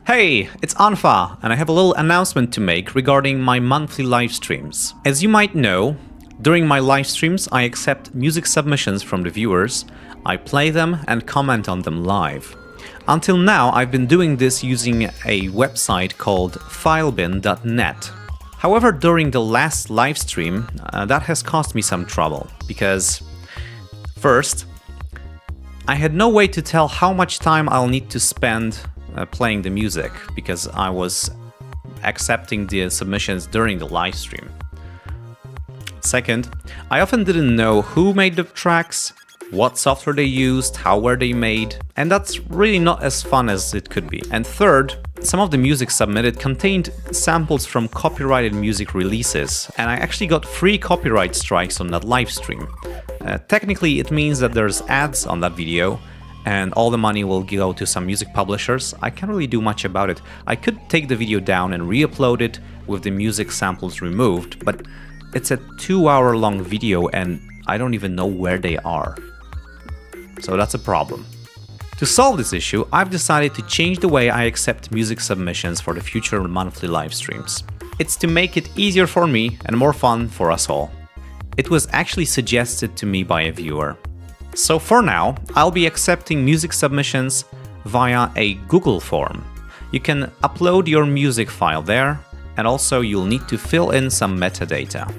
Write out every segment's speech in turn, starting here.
Hey, it's unfa, and I have a little announcement to make regarding my monthly live streams. As you might know, during my live streams I accept music submissions from the viewers, I play them and comment on them live. Until now I've been doing this using a website called filebin.net. However, during the last live stream, that has caused me some trouble, because first, I had no way to tell how much time I'll need to spend playing the music, because I was accepting the submissions during the live stream. Second, I often didn't know who made the tracks, what software they used, how were they made, and that's really not as fun as it could be. And third, some of the music submitted contained samples from copyrighted music releases, and I actually got 3 copyright strikes on that live stream. Technically, it means that there's ads on that video, and all the money will go to some music publishers. I can't really do much about it. I could take the video down and re-upload it with the music samples removed, but it's a 2-hour-long video and I don't even know where they are. So that's a problem. To solve this issue, I've decided to change the way I accept music submissions for the future monthly live streams. It's to make it easier for me and more fun for us all. It was actually suggested to me by a viewer. So for now, I'll be accepting music submissions via a Google form. You can upload your music file there, and also you'll need to fill in some metadata.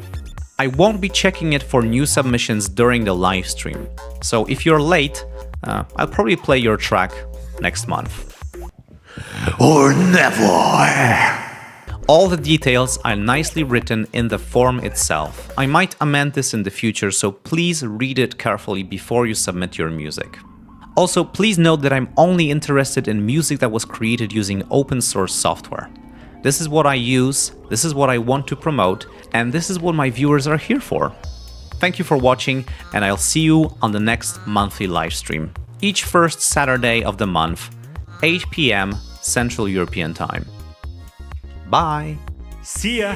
I won't be checking it for new submissions during the live stream, so if you're late, I'll probably play your track next month. Or never! All the details are nicely written in the form itself. I might amend this in the future, so please read it carefully before you submit your music. Also, please note that I'm only interested in music that was created using open source software. This is what I use, this is what I want to promote, and this is what my viewers are here for. Thank you for watching, and I'll see you on the next monthly live stream, each first Saturday of the month, 8 p.m. Central European Time. Bye! See ya!